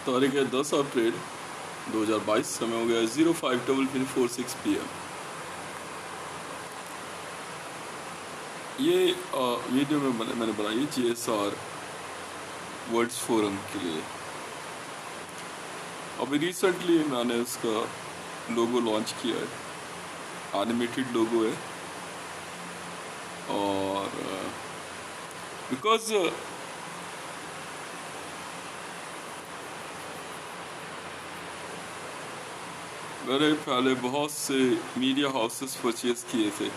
तारीख है 10 अप्रैल 2022। समय हो गया 05:46 PM। ये वीडियो में मैंने बनाई है JSR वर्ल्ड्स फोरम के लिए। अभी रिसेंटली मैंने उसका लोगो लॉन्च किया है, एनिमेटेड लोगो है। और बिकॉज मैंने पहले बहुत से मीडिया हाउसेस परचेज किए थे।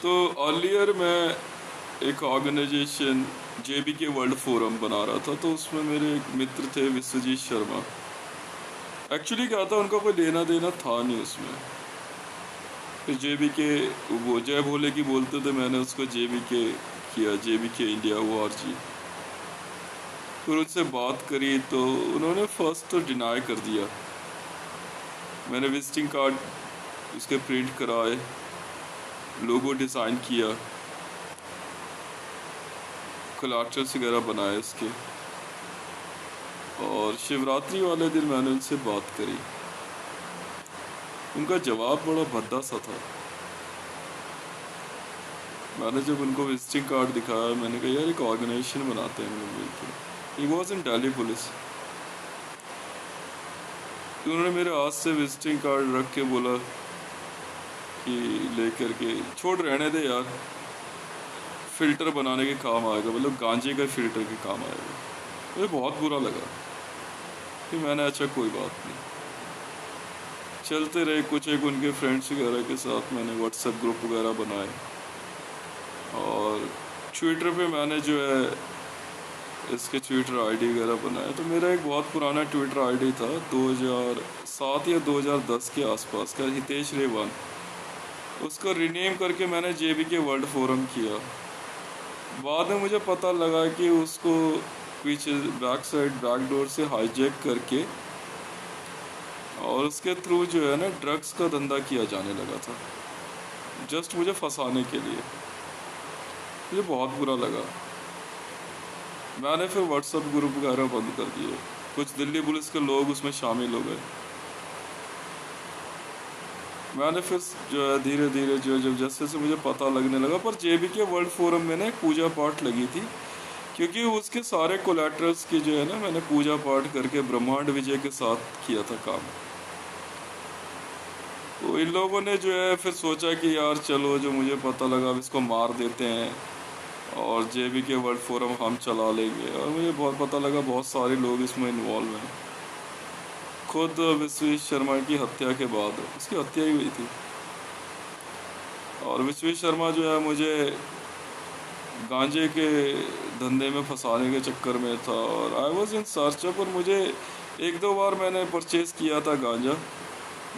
तो अर्लियर मैं एक ऑर्गेनाइजेशन JBK वर्ल्ड फोरम बना रहा था, तो उसमें मेरे एक मित्र थे विश्वजीत शर्मा। एक्चुअली क्या था, उनका कोई लेना देना था नहीं उसमें। फिर JBK वो जय भोले की बोलते थे, मैंने उसको JBK किया, JBK इंडिया ORG। फिर उनसे बात करी तो उन्होंने फर्स्ट तो डिनाई कर दिया। मैंने विजिटिंग कार्ड उसके प्रिंट कराए, लोगो डिज़ाइन किया, कोलैटरल्स वगैरह बनाए उसके। और शिवरात्रि वाले दिन मैंने उनसे बात करी। उनका जवाब बड़ा भद्दा सा था। मैंने जब उनको विजिटिंग कार्ड दिखाया, मैंने कहा यार एक ऑर्गेनाइजेशन बनाते हैं हम लोग मिलकर। He was in Delhi police. तो उन्होंने मेरे हाथ से विजिटिंग कार्ड रख के बोला कि लेकर के छोड़, रहने दे यार, फ़िल्टर बनाने के काम आएगा, मतलब गांजे का फ़िल्टर के काम आएगा। मुझे बहुत बुरा लगा। फिर मैंने अच्छा कोई बात नहीं, चलते रहे। कुछ एक उनके फ्रेंड्स वगैरह के साथ मैंने व्हाट्सएप ग्रुप वगैरह बनाए। और ट्विटर पे मैंने जो है इसके ट्विटर आईडी वगैरह बनाया। तो मेरा एक बहुत पुराना ट्विटर आईडी था 2007 या 2010 के आसपास का, हितेश रेवान। उसको रीनेम करके मैंने JBK वर्ल्ड फोरम किया। बाद में मुझे पता लगा कि उसको पीछे बैक डोर से हाईजैक करके और उसके थ्रू जो है ना ड्रग्स का धंधा किया जाने लगा था, जस्ट मुझे फंसाने के लिए। मुझे बहुत बुरा लगा। मैंने फिर व्हाट्सएप ग्रुप वगैरह बंद कर दिए। कुछ दिल्ली पुलिस के लोग उसमें शामिल हो गए। मैंने फिर जो है धीरे धीरे जो जब जैसे से मुझे पता लगने लगा, पर JBK वर्ल्ड फोरम में ना पूजा पाठ लगी थी, क्योंकि उसके सारे कोलैटरल्स की जो है ना मैंने पूजा पाठ करके ब्रह्मांड विजय के साथ किया था काम। तो इन लोगों ने जो है फिर सोचा कि यार चलो, जो मुझे पता लगा अब इसको मार देते हैं और JBK वर्ल्ड फोरम हम चला लेंगे। और मुझे बहुत पता लगा बहुत सारे लोग इसमें इन्वॉल्व हैं। खुद विश्वजीत शर्मा की हत्या के बाद, उसकी हत्या ही हुई थी, और विश्वजीत शर्मा जो है मुझे गांजे के धंधे में फंसाने के चक्कर में था। और आई वॉज इन सर्च। पर मुझे एक दो बार मैंने परचेज किया था गांजा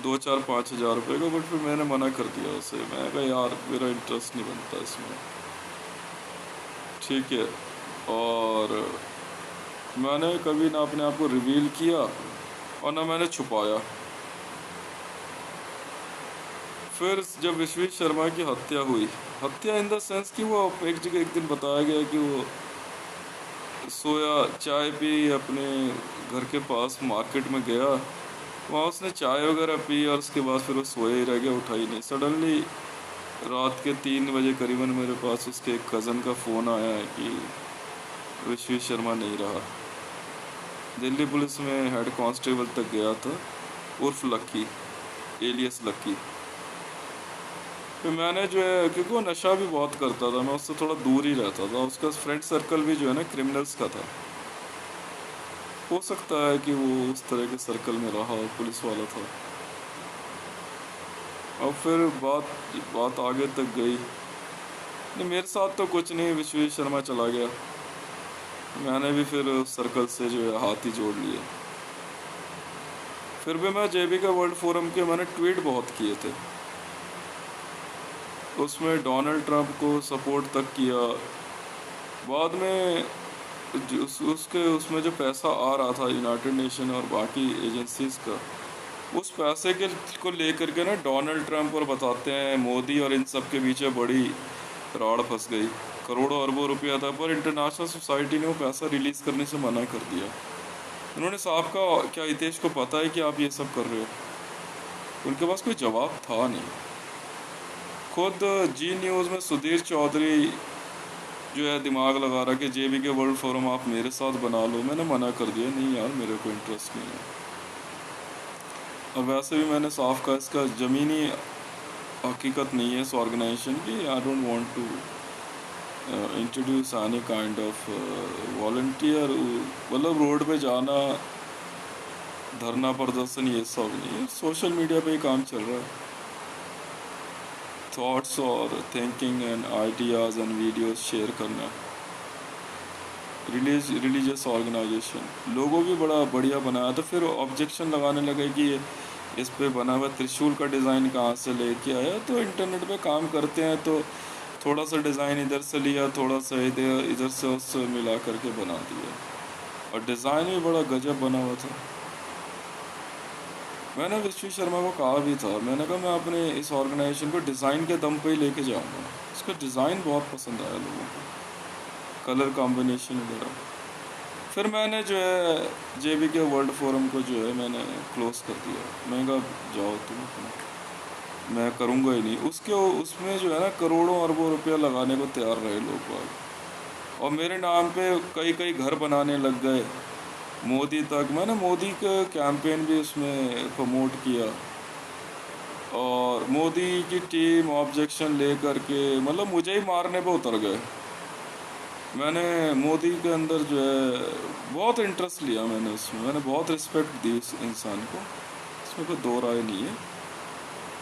2-4-5 हज़ार रुपये का, बट फिर मैंने मना कर दिया उसे। मैंने कहा यार मेरा इंटरेस्ट नहीं बनता इसमें, ठीक है। और मैंने कभी ना अपने आप को रिवील किया और ना मैंने छुपाया। फिर जब विश्वजीत शर्मा की हत्या हुई, हत्या इन द सेंस कि वो एक जगह एक दिन बताया गया कि वो सोया, चाय पी, अपने घर के पास मार्केट में गया, वहाँ उसने चाय वगैरह पी और उसके बाद फिर वो सोया ही रह गया, उठा ही नहीं। सडनली रात के 3 बजे करीबन मेरे पास उसके एक कज़न का फ़ोन आया है कि विश्वजीत शर्मा नहीं रहा। दिल्ली पुलिस में हेड कांस्टेबल तक गया था, उर्फ लक्की, एलियस लक्की। फिर मैंने जो है, क्योंकि वो नशा भी बहुत करता था, मैं उससे थोड़ा दूर ही रहता था। उसका फ्रेंड सर्कल भी जो है ना क्रिमिनल्स का था। हो सकता है कि वो उस तरह के सर्कल में रहा और पुलिस वाला था। और फिर बात आगे तक गई। नहीं, मेरे साथ तो कुछ नहीं, विश्वजीत शर्मा चला गया, मैंने भी फिर उस सर्कल से जो है हाथ ही जोड़ लिए। फिर भी मैं JBK वर्ल्ड फोरम के मैंने ट्वीट बहुत किए थे, उसमें डोनाल्ड ट्रंप को सपोर्ट तक किया। बाद में उसमें जो पैसा आ रहा था यूनाइटेड नेशन और बाकी एजेंसीज का, उस पैसे के को लेकर के ना डोनाल्ड ट्रंप और बताते हैं मोदी और इन सब के बीच बड़ी राड़ फंस गई। करोड़ों अरबों रुपया था, पर इंटरनेशनल सोसाइटी ने वो पैसा रिलीज़ करने से मना कर दिया। उन्होंने साहब का क्या हितेश को पता है कि आप ये सब कर रहे हो? उनके पास कोई जवाब था नहीं। खुद जी न्यूज़ में सुधीर चौधरी जो है दिमाग लगा रहा कि जेबी के वर्ल्ड फोरम आप मेरे साथ बना लो। मैंने मना कर दिया, नहीं यार मेरे को इंटरेस्ट नहीं है। और वैसे भी मैंने साफ कहा इसका ज़मीनी हकीकत नहीं है इस ऑर्गेनाइजेशन की। I don't want to introduce any kind of volunteer, मतलब रोड पे जाना, धरना प्रदर्शन, ये सब नहीं है। सोशल मीडिया पे ही काम चल रहा है। थॉट्स और thinking and ideas and videos share करना। रिलीजियस ऑर्गेनाइजेशन लोगों भी बड़ा बढ़िया बनाया, तो फिर ऑब्जेक्शन लगाने लगे कि इस पे बना हुआ त्रिशूल का डिज़ाइन कहाँ से लेके आया। तो इंटरनेट पे काम करते हैं तो थोड़ा सा डिज़ाइन इधर से लिया, थोड़ा सा इधर से उससे मिला करके बना दिया, और डिज़ाइन भी बड़ा गजब बना हुआ था। मैंने विश्व शर्मा को कहा भी था, मैंने कहा मैं अपने इस ऑर्गेनाइजेशन को डिज़ाइन के दम पे ही लेके जाऊँगा। इसका डिज़ाइन बहुत पसंद आया लोगों को, कलर कॉम्बिनेशन वगैरह। फिर मैंने जो है जेबी के वर्ल्ड फोरम को जो है मैंने क्लोज़ कर दिया। मैं कहा जाओ तुम अपना, मैं करूँगा ही नहीं। उसमें जो है ना करोड़ों अरबों रुपया लगाने को तैयार रहे लोग बाग, और मेरे नाम पे कई कई घर बनाने लग गए, मोदी तक। मैंने मोदी का कैंपेन भी उसमें प्रमोट किया, और मोदी की टीम ऑब्जेक्शन ले करके मतलब मुझे ही मारने पे उतर गए। मैंने मोदी के अंदर जो है बहुत इंटरेस्ट लिया मैंने उसमें, मैंने बहुत रिस्पेक्ट दी उस इंसान को, इसमें कोई दो राय नहीं है।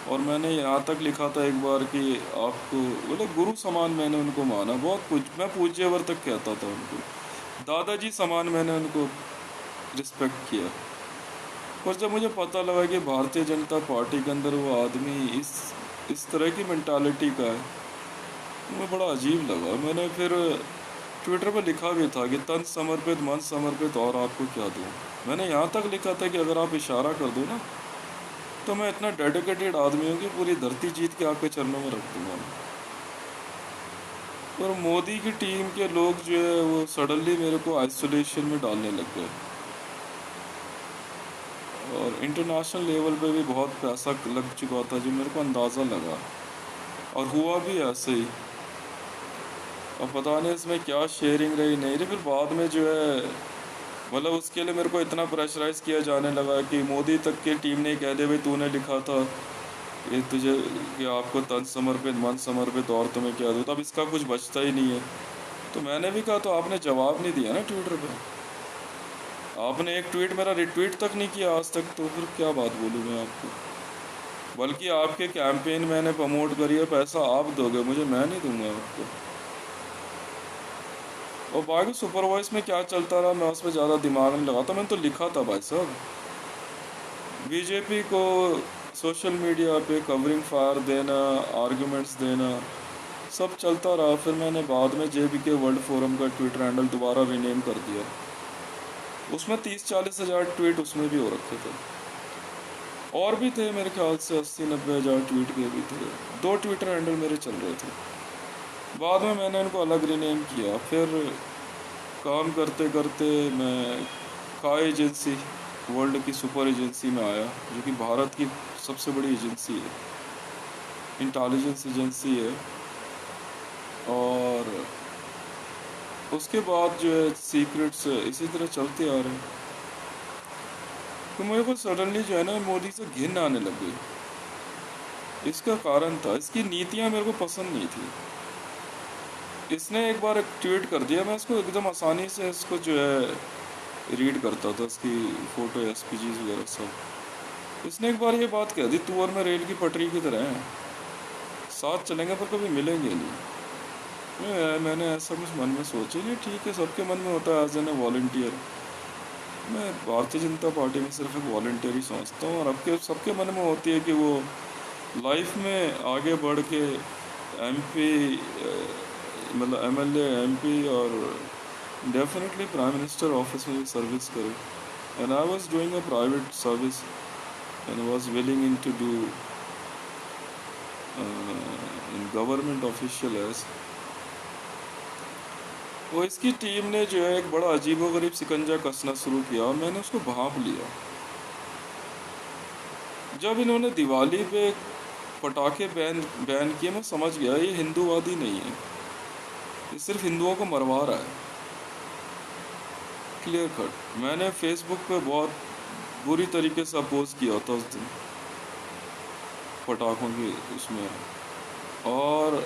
और मैंने यहाँ तक लिखा था एक बार कि आपको मतलब गुरु समान मैंने उनको माना, बहुत मैं पूज्यवर तक कहता था उनको, दादाजी समान मैंने उनको रिस्पेक्ट किया। पर जब मुझे पता लगा कि भारतीय जनता पार्टी के अंदर वो आदमी इस तरह की मेंटालिटी का है, मुझे बड़ा अजीब लगा। मैंने फिर ट्विटर पर लिखा भी था कि तन समर्पित मन समर्पित और आपको क्या दूँ। मैंने यहाँ तक लिखा था कि अगर आप इशारा कर दो ना तो मैं इतना डेडिकेटेड आदमी हूँ कि पूरी धरती जीत के आपके चरणों में रख दूँगा। पर मोदी की टीम के लोग जो है वो सडनली मेरे को आइसोलेशन में डालने लग गए, और इंटरनेशनल लेवल पे भी बहुत पैसा लग चुका था जो मेरे को अंदाज़ा लगा, और हुआ भी ऐसे ही। और पता नहीं इसमें क्या शेयरिंग रही नहीं रही। फिर बाद में जो है मतलब उसके लिए मेरे को इतना प्रेशराइज किया जाने लगा कि मोदी तक की टीम ने कह दिया भाई तूने लिखा था ये तुझे कि आपको तन समर्पित मन समर्पित और तुम्हें क्या दूँ, तब इसका कुछ बचता ही नहीं है। तो मैंने भी कहा तो आपने जवाब नहीं दिया ना ट्विटर पे, आपने एक ट्वीट मेरा रिट्वीट तक नहीं किया आज तक, तो फिर क्या बात बोलूँ मैं आपको। बल्कि आपके कैंपेन मैंने प्रमोट करी है, पैसा आप दोगे मुझे, मैं नहीं दूंगा आपको। और बाकी सुपर वॉइस में क्या चलता रहा मैं उस पर ज़्यादा दिमाग नहीं लगाता। मैंने तो लिखा था भाई साहब, बीजेपी को सोशल मीडिया पे कवरिंग फायर देना, आर्गुमेंट्स देना, सब चलता रहा। फिर मैंने बाद में जेबी के वर्ल्ड फोरम का ट्विटर हैंडल दोबारा रीनेम कर दिया। उसमें 30-40 हज़ार ट्वीट उसमें भी हो रखे थे, और भी थे मेरे ख्याल से 80-90 हज़ार ट्वीट के भी थे। 2 ट्विटर हैंडल मेरे चल रहे थे। बाद में मैंने उनको अलग रीनेम किया। फिर काम करते करते मैं खाई एजेंसी, वर्ल्ड की सुपर एजेंसी में आया, जो कि भारत की सबसे बड़ी एजेंसी है, इंटेलिजेंस एजेंसी है। और उसके बाद जो है सीक्रेट्स इसी तरह चलते आ रहे हैं। तो मेरे को सडनली जो है ना मोदी से घिन आने लग गई। इसका कारण था इसकी नीतियाँ मेरे को पसंद नहीं थी। इसने एक बार एक ट्वीट कर दिया, मैं इसको एकदम आसानी से इसको जो है रीड करता था, इसकी फ़ोटो एसपीजीज वगैरह सब। इसने एक बार ये बात कह दी, तू और मैं रेल की पटरी की तरह हैं, साथ चलेंगे पर कभी मिलेंगे नहीं। मैंने ऐसा कुछ मन में सोचा नहीं, ठीक है सबके मन में होता है एज एन ए वॉल्टियर। मैं भारतीय जनता पार्टी में सिर्फ एक वॉल्टियर ही समझता हूँ, और अब सबके मन में होती है कि वो लाइफ में आगे बढ़ के एमपी मतलब एमएलए, एमपी और डेफिनेटली प्राइम मिनिस्टर ऑफिस में सर्विस करे। And I was doing a private service and was willing in to do in government official as. वो इसकी टीम ने जो है एक बड़ा अजीबोगरीब शिकंजा कसना शुरू किया और मैंने उसको भांप लिया। जब इन्होंने दिवाली पे पटाखे बैन बैन किए, मैं समझ गया ये हिंदूवादी नहीं है, ये सिर्फ हिंदुओं को मरवा रहा है। Clear cut. मैंने फेसबुक पे बहुत बुरी तरीके से अपोज किया था उस दिन पटाखों की उसमें, और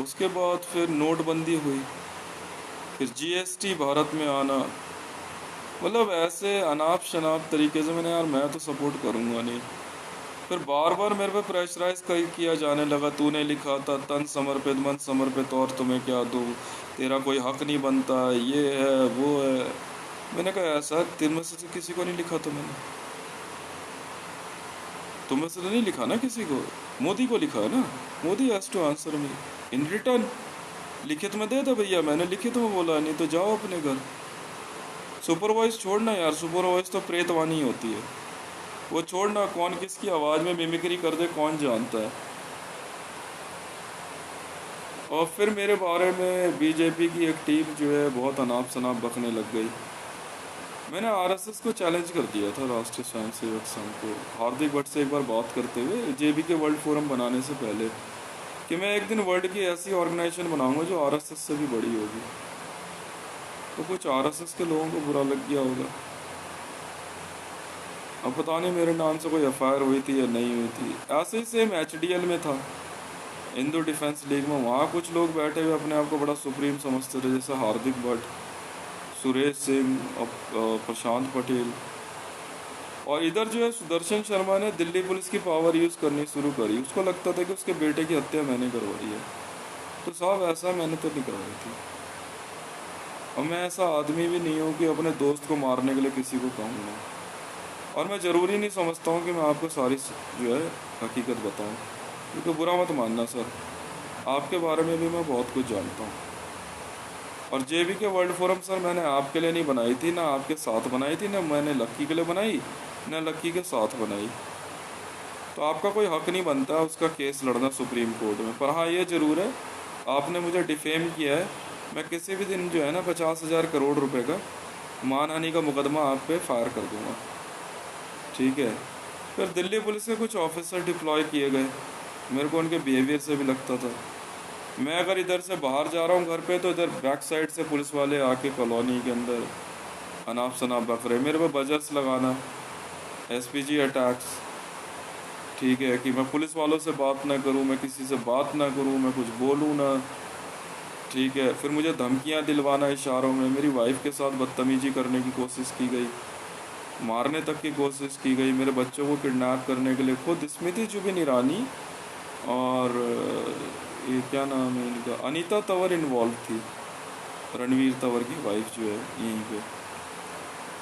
उसके बाद फिर नोटबंदी हुई, फिर जीएसटी भारत में आना, मतलब ऐसे अनाप शनाप तरीके से मैंने, यार मैं तो सपोर्ट करूँगा नहीं। फिर बार बार मेरे पे प्रेशराइज किया जाने लगा, तूने लिखा था तन समर्पित मन समर्पित और तुम्हें क्या दूँ, तेरा कोई हक नहीं बनता, ये है वो है। मैंने कहा ऐसा तेरे में से किसी को नहीं लिखा, तो मैंने तुम में से तो नहीं लिखा ना किसी को, मोदी को लिखा है ना, Modi has to answer me in return. लिखित में दे दो भैया, मैंने लिखित में बोला, नहीं तो जाओ अपने घर। सुपरवाइज छोड़ना यार, सुपरवाइज तो प्रेतवानी होती है, वो छोड़ना, कौन किसकी आवाज़ में मिमिक्री कर दे कौन जानता है। और फिर मेरे बारे में बीजेपी की एक टीम जो है बहुत अनाप शनाप बकने लग गई। मैंने आरएसएस को चैलेंज कर दिया था, राष्ट्रीय स्वयंसेवक संघ को, हार्दिक भट्ट से एक बार बात करते हुए जेबी के वर्ल्ड फोरम बनाने से पहले, कि मैं एक दिन वर्ल्ड की ऐसी ऑर्गेनाइजेशन बनाऊंगा जो आरएसएस से भी बड़ी होगी। तो कुछ आरएसएस के लोगों को बुरा लग गया होगा। अब पता नहीं मेरे नाम से कोई एफआईआर हुई थी या नहीं हुई थी। ऐसे ही सेम एचडीएल में था, हिंदू डिफेंस लीग में, वहाँ कुछ लोग बैठे हुए अपने आप को बड़ा सुप्रीम समझते थे, जैसे हार्दिक भट्ट, सुरेश सिंह और प्रशांत पटेल। और इधर जो है सुदर्शन शर्मा ने दिल्ली पुलिस की पावर यूज़ करनी शुरू करी, उसको लगता था कि उसके बेटे की हत्या मैंने करवाई है। तो साहब ऐसा मैंने तो नहीं करवाई थी, और मैं ऐसा आदमी भी नहीं हूँ कि अपने दोस्त को मारने के लिए किसी को कहूँगा। और मैं ज़रूरी नहीं समझता हूँ कि मैं आपको सारी जो है हकीकत बताऊँ, क्योंकि बुरा मत मानना सर, आपके बारे में भी मैं बहुत कुछ जानता हूँ। और जेबी के वर्ल्ड फोरम सर मैंने आपके लिए नहीं बनाई थी, ना आपके साथ बनाई थी, ना मैंने लक्की के लिए बनाई, ना लक्की के साथ बनाई। तो आपका कोई हक नहीं बनता उसका केस लड़ना सुप्रीम कोर्ट में। पर हाँ ये ज़रूर है, आपने मुझे डिफेम किया है, मैं किसी भी दिन जो है ना 50,000 करोड़ रुपए का मानहानि का मुकदमा आप पे फायर कर दूँगा, ठीक है। फिर दिल्ली पुलिस के कुछ ऑफिसर डिप्लॉय किए गए, मेरे को उनके बिहेवियर से भी लगता था, मैं अगर इधर से बाहर जा रहा हूँ घर पे, तो इधर बैक साइड से पुलिस वाले आके कॉलोनी के अंदर अनाप शनाप बक रहे, मेरे पे बजर्स लगाना, एसपीजी अटैक्स, ठीक है, कि मैं पुलिस वालों से बात ना करूँ, मैं किसी से बात ना करूँ, मैं कुछ बोलूँ ना, ठीक है। फिर मुझे धमकियाँ दिलवाना इशारों में, मेरी वाइफ के साथ बदतमीजी करने की कोशिश की गई, मारने तक की कोशिश की गई, मेरे बच्चों को किडनैप करने के लिए खुद स्मृति जुबिन ईरानी और ये क्या नाम है इनका, अनीता तंवर इन्वॉल्व थी, रणवीर तंवर की वाइफ जो है यहीं पे।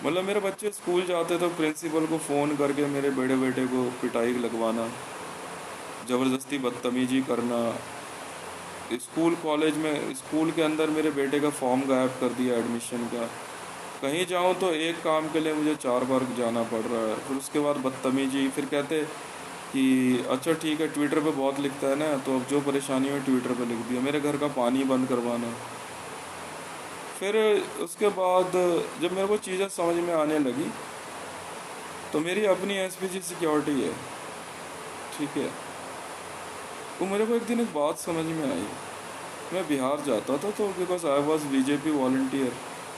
मतलब मेरे बच्चे स्कूल जाते तो प्रिंसिपल को फ़ोन करके मेरे बड़े बेटे को पिटाई लगवाना, ज़बरदस्ती बदतमीजी करना, स्कूल कॉलेज में स्कूल के अंदर मेरे बेटे का फॉर्म गायब कर दिया एडमिशन का, कहीं जाऊँ तो एक काम के लिए मुझे 4 बार जाना पड़ रहा है। फिर उसके बाद बदतमीजी, फिर कहते कि अच्छा ठीक है ट्विटर पे बहुत लिखता है ना, तो अब जो परेशानी है ट्विटर पे लिख दिया, मेरे घर का पानी बंद करवाना। फिर उसके बाद जब मेरे को चीज़ें समझ में आने लगी, तो मेरी अपनी एसपीजी सिक्योरिटी है, ठीक है, तो मेरे को एक दिन एक बात समझ में आई। मैं बिहार जाता था तो because I was BJP volunteer,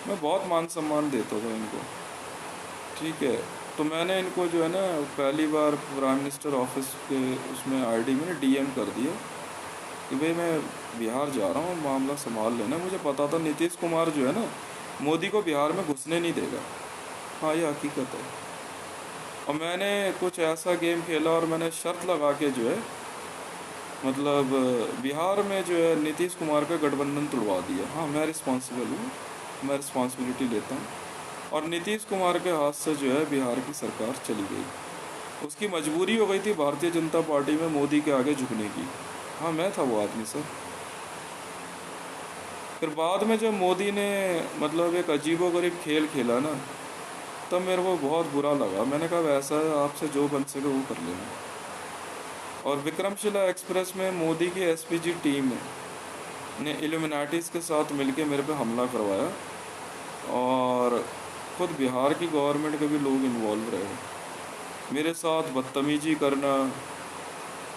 मैं बहुत मान सम्मान देता था इनको, ठीक है। तो मैंने इनको जो है ना पहली बार प्राइम मिनिस्टर ऑफिस के उसमें आईडी में डीएम कर दिया कि भाई मैं बिहार जा रहा हूँ, मामला संभाल लेना। मुझे पता था नीतीश कुमार जो है ना मोदी को बिहार में घुसने नहीं देगा, हाँ ये हकीकत है। और मैंने कुछ ऐसा गेम खेला और मैंने शर्त लगा के जो है मतलब बिहार में जो है नीतीश कुमार का गठबंधन तोड़वा दिया। हाँ मैं रिस्पॉन्सिबल हूँ, मैं रिस्पॉन्सिबिलिटी लेता हूँ। और नीतीश कुमार के हाथ से जो है बिहार की सरकार चली गई, उसकी मजबूरी हो गई थी भारतीय जनता पार्टी में मोदी के आगे झुकने की। हाँ मैं था वो आदमी सर। फिर बाद में जब मोदी ने मतलब एक अजीबोगरीब खेल खेला ना, तब मेरे को बहुत बुरा लगा। मैंने कहा वैसा आपसे जो बन सके वो कर लेना। और विक्रमशिला एक्सप्रेस में मोदी की एसपीजी टीम है, ने इल्यूमिनाटीज़ के साथ मिलके मेरे पे हमला करवाया, और खुद बिहार की गवर्नमेंट के भी लोग इन्वॉल्व रहे मेरे साथ बदतमीजी करना।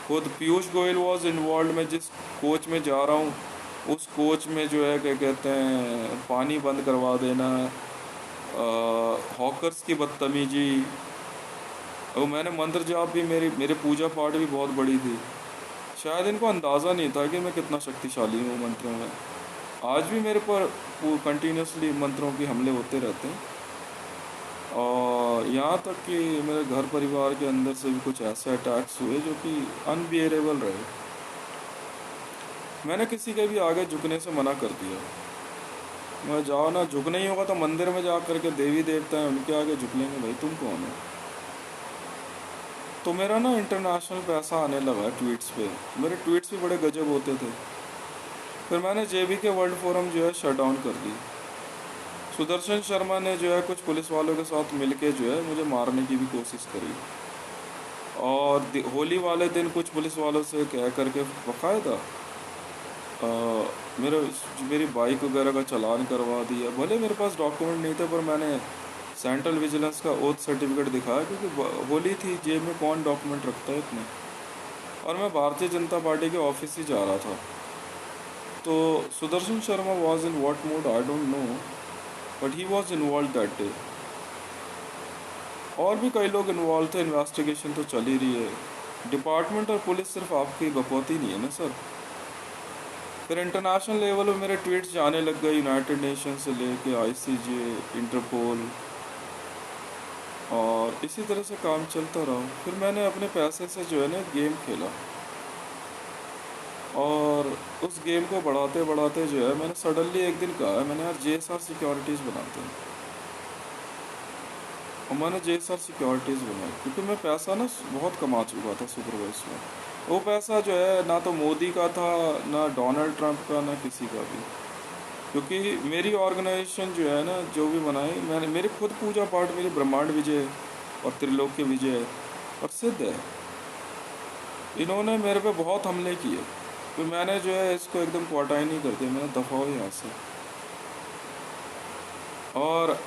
खुद पीयूष गोयल वॉज इन्वॉल्व। मैं जिस कोच में जा रहा हूँ उस कोच में जो है क्या कहते हैं पानी बंद करवा देना, हॉकर्स की बदतमीजी। और मैंने मंत्र जाप भी, मेरे पूजा पाठ भी बहुत बड़ी थी। शायद इनको अंदाज़ा नहीं था कि मैं कितना शक्तिशाली हूँ मंत्रों में। आज भी मेरे पर कंटिन्यूसली मंत्रों के हमले होते रहते हैं, और यहाँ तक कि मेरे घर परिवार के अंदर से भी कुछ ऐसे अटैक्स हुए जो कि अनबियरेबल रहे। मैंने किसी के भी आगे झुकने से मना कर दिया। मैं जाओ ना, झुकना ही होगा तो मंदिर में जा कर के देवी देवता हैं उनके आगे झुक लेंगे, भाई तुम कौन हो। तो मेरा ना इंटरनेशनल पैसा आने लगा ट्वीट्स पे। मेरे ट्वीट्स भी बड़े गजब होते थे। फिर मैंने जेबी के वर्ल्ड फोरम जो है शट डाउन कर दी। सुदर्शन शर्मा ने जो है कुछ पुलिस वालों के साथ मिलके जो है मुझे मारने की भी कोशिश करी, और होली वाले दिन कुछ पुलिस वालों से कह करके बाकायदा मेरी बाइक वगैरह का चालान करवा दिया। भले मेरे पास डॉक्यूमेंट नहीं थे, पर मैंने सेंट्रल विजिलेंस का ओथ सर्टिफिकेट दिखाया, क्योंकि होली थी, जेब में कौन डॉक्यूमेंट रखता है इतने। और मैं भारतीय जनता पार्टी के ऑफिस ही जा रहा था। तो Sudarshan Sharma was in what mood I don't no, but he was involve that day. और भी कई लोग इन्वॉल्व थे। इन्वेस्टिगेशन तो चल ही रही है। डिपार्टमेंट और पुलिस सिर्फ आपकी बकौती नहीं है ना सर। फिर इंटरनेशनल लेवल पे मेरे ट्वीट्स जाने लग गए, यूनाइटेड नेशन से लेके आईसीजे, इंटरपोल, और इसी तरह से काम चलता रहा। फिर मैंने अपने पैसे से जो है ना गेम खेला, और उस गेम को बढ़ाते बढ़ाते जो है मैंने सडनली एक दिन कहा, मैंने यार JSR सिक्योरिटीज़ बनाते हैं। और मैंने JSR सिक्योरिटीज़ बनाई, क्योंकि मैं पैसा ना बहुत कमा चुका था सुपरवाइज में। वो पैसा जो है ना तो मोदी का था, ना डोनाल्ड ट्रंप का, ना किसी का भी। क्योंकि मेरी ऑर्गेनाइजेशन जो है ना, जो भी बनाई मैंने, मेरी खुद पूजा पाठ मेरी ब्रह्मांड विजय और त्रिलोक्य विजय प्रसिद्ध है। इन्होंने मेरे पे बहुत हमले किए, तो मैंने जो है इसको एकदम क्वार्टाइन ही कर दिया, मैंने दफा हो यहाँ से। और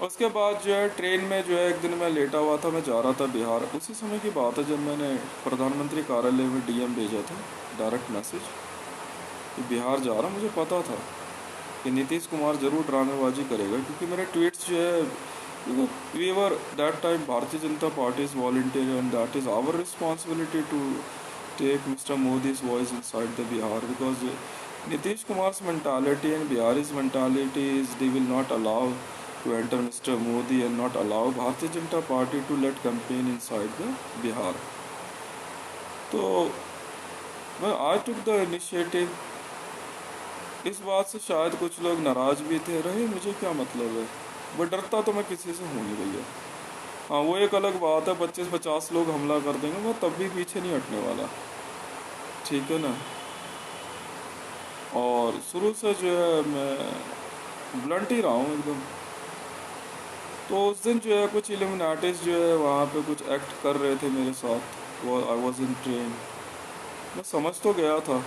उसके बाद जो है ट्रेन में जो है एक दिन मैं लेटा हुआ था, मैं जा रहा था बिहार। उसी समय की बात है जब मैंने प्रधानमंत्री कार्यालय में DM भेजा था, डायरेक्ट मैसेज, कि बिहार जा रहा। मुझे पता था कि नीतीश कुमार ज़रूर ड्रामेबाजी करेगा, क्योंकि मेरे ट्वीट्स जो है, we were that time Bharatiya Janata Party is volunteer and that is our responsibility to take mister Modi's voice inside the Bihar, because Nitish Kumar's mentality and Bihari's mentality is they will not allow to enter Mr. Modi and not allow Bharatiya Janata Party to let campaign inside the Bihar. तो I took the initiative। इस बात से शायद कुछ लोग नाराज़ भी थे, रहे मुझे क्या मतलब है, वो डरता तो मैं किसी से हूँ नहीं भैया। हाँ, वो एक अलग बात है, 25-50 लोग हमला कर देंगे, मैं तब भी पीछे नहीं हटने वाला, ठीक है ना। और शुरू से जो है मैं ब्लंट ही रहा हूँ एकदम। तो उस दिन जो है कुछ इल्यूमिनाटीज जो है वहाँ पे कुछ एक्ट कर रहे थे मेरे साथ, वो आई वॉज इन ट्रेन। मैं समझ तो गया था।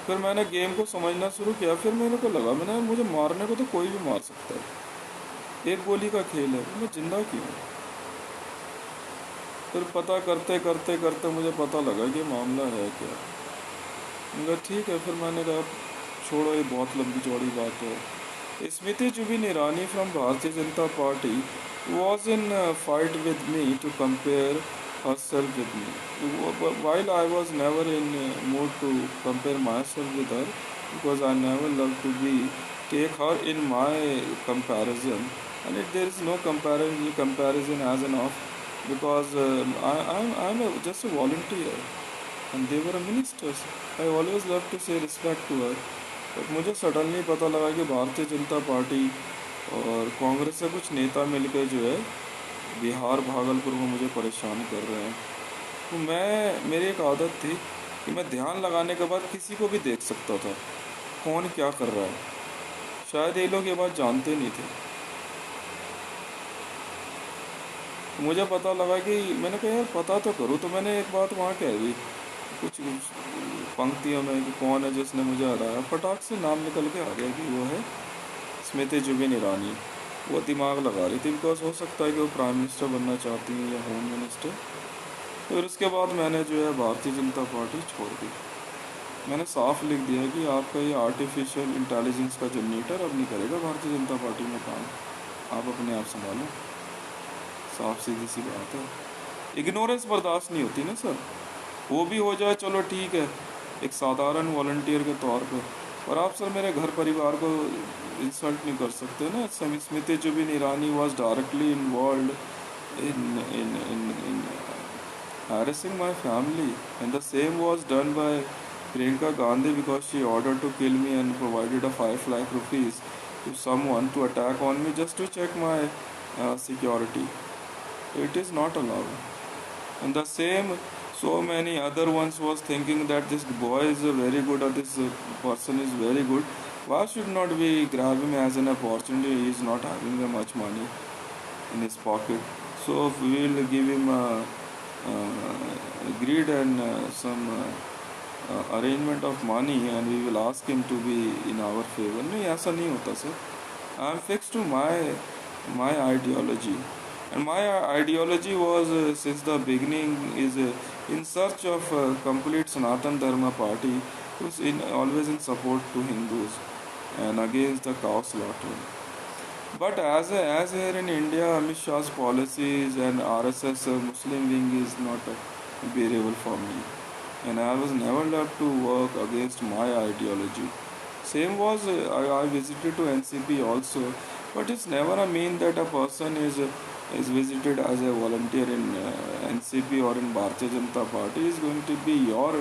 फिर मैंने गेम को समझना शुरू किया। फिर मेरे को लगा, मैंने मुझे मारने को तो कोई भी मार सकता है, एक गोली का खेल है, मैं जिंदा क्यों। फिर पता करते करते करते मुझे पता लगा कि मामला है क्या। मगर ठीक है, फिर मैंने कहा छोड़ो, ये बहुत लंबी चौड़ी बात है। स्मृति जुबिन ईरानी फ्रॉम भारतीय Janata party was in a fight with me to compare herself with me. While I was never in mood to compare myself with her, because I never loved to be take her in my comparison, and if there is no comparison as enough, because I'm just a volunteer and they were ministers. I always love to say respect to her. But मुझे suddenly पता लगा कि भारतीय Janata party और कांग्रेस से कुछ नेता मिलकर जो है बिहार भागलपुर में मुझे परेशान कर रहे हैं। तो मेरी एक आदत थी कि मैं ध्यान लगाने के बाद किसी को भी देख सकता था कौन क्या कर रहा है। शायद ये लोग ये बात जानते नहीं थे। मुझे पता लगा कि मैंने कहा यार पता तो करूँ, तो मैंने एक बात वहाँ कह दी, कुछ पंक्तियों में कि कौन है जिसने मुझे हराया, फटाक से नाम निकल के आ गया कि वो है स्मृति जुबिन ईरानी। वो दिमाग लगा रही थी बिकॉज हो सकता है कि वो प्राइम मिनिस्टर बनना चाहती हैं या होम मिनिस्टर। फिर उसके बाद मैंने जो है भारतीय जनता पार्टी छोड़ दी। मैंने साफ लिख दिया कि आपका ये आर्टिफिशियल इंटेलिजेंस का जनरेटर अब नहीं करेगा भारतीय जनता पार्टी में काम, आप अपने आप संभालो। साफ सीधी सी बात है। इग्नोरेंस बर्दाश्त नहीं होती ना सर। वो भी हो जाए चलो ठीक है, एक साधारण वॉलंटियर के तौर पे, और आप सर मेरे घर परिवार को इंसल्ट नहीं कर सकते ना। Smriti Zubin Irani was directly involve in harassing my family, and the same was done by Priyanka Gandhi because she ordered to kill me and provided a 5 lakh rupees to someone to attack on me just to check my security. It is not allowed. And the same, so many other ones was thinking that this boy is very good or this person is very good. Why should not we grab him as an opportunity? He is not having much money in his pocket. So we will give him greed and some arrangement of money, and we will ask him to be in our favor. नहीं, ऐसा नहीं होता sir. I am fixed to my ideology, and my ideology was since the beginning is in search of complete Sanatan Dharma party, who's always in support to Hindus and against the cow slaughter. But as here in India, Amit Shah's policies and RSS Muslim wing is not bearable for me, and I was never left to work against my ideology. Same was I visited to NCP also, but it's never a mean that a person is visited as a volunteer in NCP or in Bharatiya Janata Party is going to be your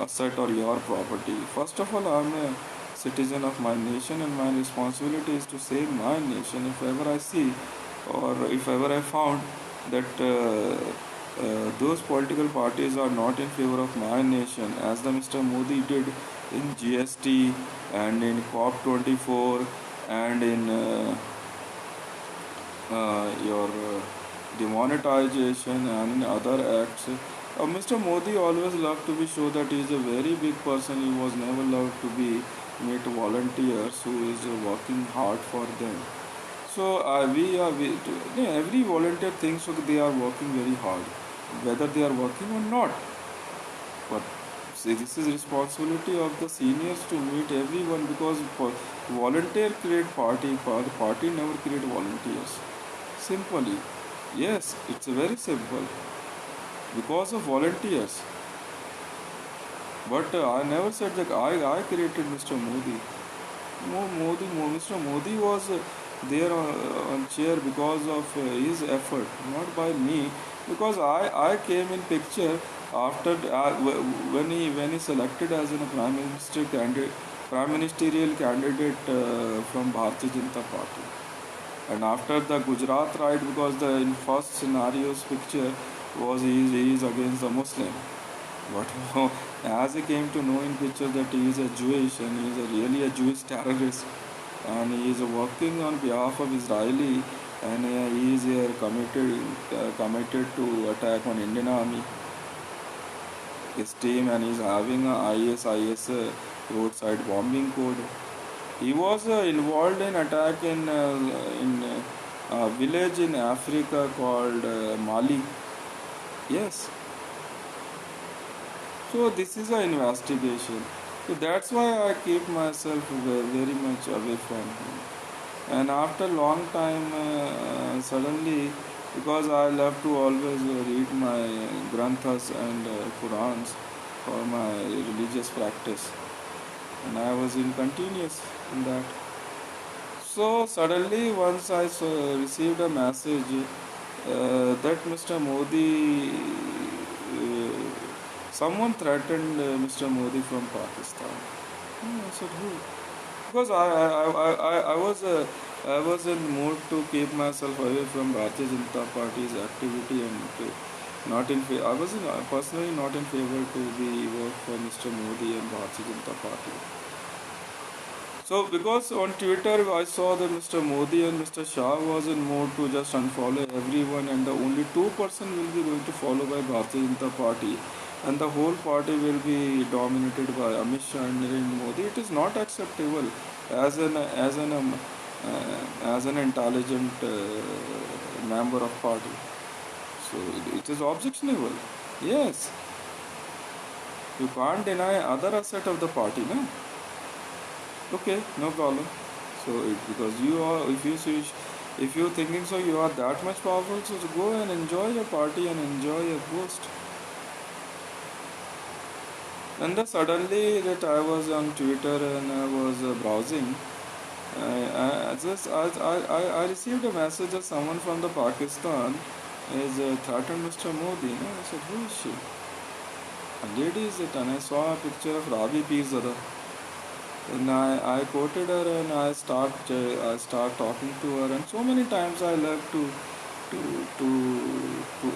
asset or your property. First of all, I'm a citizen of my nation, and my responsibility is to save my nation. If ever I see or if ever I found that those political parties are not in favor of my nation, as the Mr. Modi did in GST and in COP24 and in your demonetization and in other acts. Mr. Modi always loved to be show that he is a very big person. He was never loved to be meet volunteers who is working hard for them. So every volunteer thinks they are working very hard, whether they are working or not. But see, this is responsibility of the seniors to meet everyone, because volunteer create party, party never create volunteers. Simply, yes, it's very simple because of volunteers. But I never said that I created Mr. Modi. Mr. Modi was there on chair because of his effort, not by me. Because I came in picture after when he selected as a prime ministerial candidate from Bharatiya Janata Party, and after the Gujarat riot, because the in first scenario's picture was he is against the Muslim. But as he came to know in picture that he is a Jewish and he is really a Jewish terrorist, and he is working on behalf of Israeli, and he is committed to attack on Indian army, his team, and he is having a IS roadside bombing code. He was involved in attack in a village in Africa called Mali. Yes. So this is an investigation. So that's why I keep myself very much away from him. And after long time, suddenly, because I love to always read my Granthas and Qurans for my religious practice, and I was in continuous in that. So suddenly once I received a message that Mr. Modi, someone threatened Mr. Modi from Pakistan. I said, who? Because I was in mood to keep myself away from Bharatiya Janata Party's activity, and not in I was personally not in favor to be work for Mr. Modi and Bharatiya Janata Party. So because on Twitter I saw that Mr. Modi and Mr. Shah was in mood to just unfollow everyone, and the only 2% will be going to follow by Bharatiya Janata Party, and the whole party will be dominated by Amit Shah and Narendra Modi. It is not acceptable as an intelligent member of party. So it is objectionable. Yes, you can't deny other asset of the party, no? Okay, no problem. So because you are, if you're thinking so, you are that much powerful. So go and enjoy your party and enjoy your post. And then suddenly that I was on Twitter and I was browsing. I received a message of someone from the Pakistan is threatened Mr. Modi. No? I said, who is she? A lady is it? And I saw a picture of Rabi Pirzada. And I quoted her and I start talking to her. And so many times I love to, to